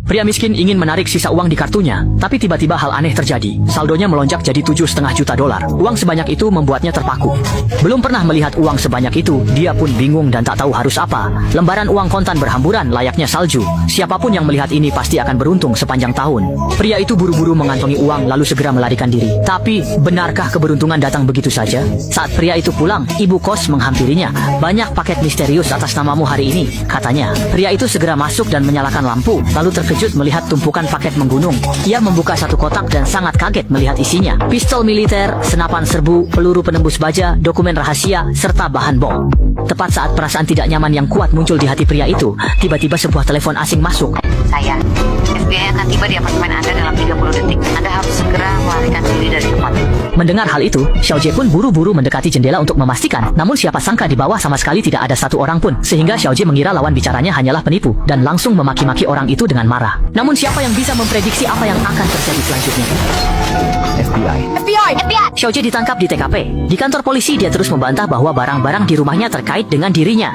Pria miskin ingin menarik sisa uang di kartunya, tapi tiba-tiba hal aneh terjadi. Saldonya melonjak jadi 7,5 juta dolar. Uang sebanyak itu membuatnya terpaku. Belum pernah melihat uang sebanyak itu, dia pun bingung dan tak tahu harus apa. Lembaran uang kontan berhamburan layaknya salju. Siapapun yang melihat ini pasti akan beruntung sepanjang tahun. Pria itu buru-buru mengantongi uang lalu segera melarikan diri. Tapi, benarkah keberuntungan datang begitu saja? Saat pria itu pulang, ibu kos menghampirinya. "Banyak paket misterius atas namamu hari ini," katanya. Pria itu segera masuk dan menyalakan lampu, lalu terkejut melihat tumpukan paket menggunung. Ia membuka satu kotak dan sangat kaget melihat isinya. Pistol militer, senapan serbu, peluru penembus baja, dokumen rahasia, serta bahan bom. Tepat saat perasaan tidak nyaman yang kuat muncul di hati pria itu, tiba-tiba sebuah telepon asing masuk. "Saya, FBI akan tiba di apartemen Anda dalam 30 detik. Anda harus segera melarikan diri dari tempat." Mendengar hal itu, Xiao Jie pun buru-buru mendekati jendela untuk memastikan. Namun siapa sangka di bawah sama sekali tidak ada satu orang pun, sehingga Xiao Jie mengira lawan bicaranya hanyalah penipu dan langsung memaki-maki orang itu dengan marah. Namun siapa yang bisa memprediksi apa yang akan terjadi selanjutnya? FBI. Xiao Jie ditangkap di TKP. Di kantor polisi dia terus membantah bahwa barang-barang di rumahnya terkait dengan dirinya.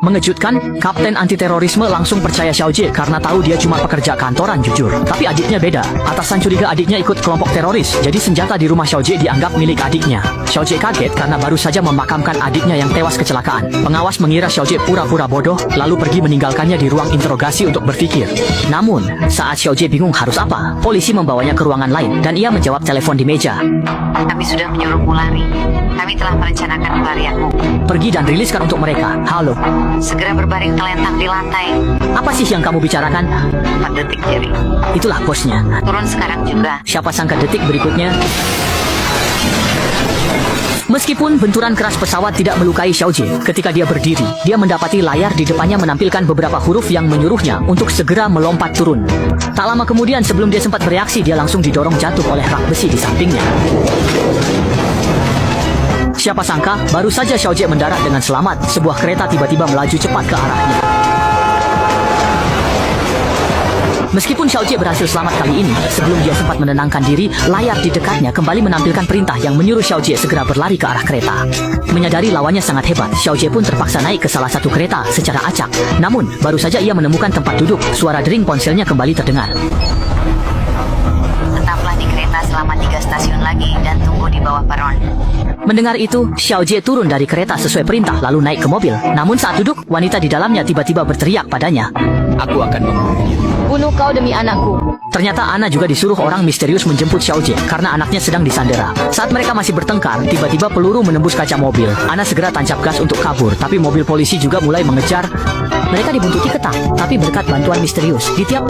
Mengejutkan, Kapten Anti Terorisme langsung percaya Xiao Jie karena tahu dia cuma pekerja kantoran jujur. Tapi adiknya beda. Atasan curiga adiknya ikut kelompok teroris, jadi senjata di rumah Xiao Jie dianggap milik adiknya. Xiao Jie kaget karena baru saja memakamkan adiknya yang tewas kecelakaan. Pengawas mengira Xiao Jie pura-pura bodoh, lalu pergi meninggalkannya di ruang interogasi untuk berpikir. Namun, saat Xiao Jie bingung harus apa, polisi membawanya ke ruangan lain dan ia menjawab telepon di meja. "Kami sudah menyuruhmu lari. Kami telah merencanakan pelarianmu. Pergi dan riliskan untuk mereka. Halo, Segera berbaring telentang di lantai. apa sih yang kamu bicarakan?" 4 detik, Jerry. Itulah bosnya. Turun sekarang juga." Siapa sangka detik berikutnya, meskipun benturan keras pesawat tidak melukai Xiao Jie, ketika dia berdiri, dia mendapati layar di depannya menampilkan beberapa huruf yang menyuruhnya untuk segera melompat turun. Tak lama kemudian sebelum dia sempat bereaksi, dia langsung didorong jatuh oleh rak besi di sampingnya. Siapa sangka, baru saja Xiao Jie mendarat dengan selamat, sebuah kereta tiba-tiba melaju cepat ke arahnya. Meskipun Xiao Jie berhasil selamat kali ini, sebelum dia sempat menenangkan diri, layar di dekatnya kembali menampilkan perintah yang menyuruh Xiao Jie segera berlari ke arah kereta. Menyadari lawannya sangat hebat, Xiao Jie pun terpaksa naik ke salah satu kereta secara acak. Namun, baru saja ia menemukan tempat duduk, suara dering ponselnya kembali terdengar. "Tetaplah di kereta selama 3 stasiun lagi dan tunggu di bawah peron." Mendengar itu, Xiao Jie turun dari kereta sesuai perintah lalu naik ke mobil. Namun saat duduk, wanita di dalamnya tiba-tiba berteriak padanya. Aku akan membunuhnya. "Bunuh kau demi anakku." Ternyata Ana juga disuruh orang misterius menjemput Xiao Jie karena anaknya sedang disandera. Saat mereka masih bertengkar, tiba-tiba peluru menembus kaca mobil. Ana segera tancap gas untuk kabur, tapi mobil polisi juga mulai mengejar. Mereka dibuntuti ketat, tapi berkat bantuan misterius, di tiap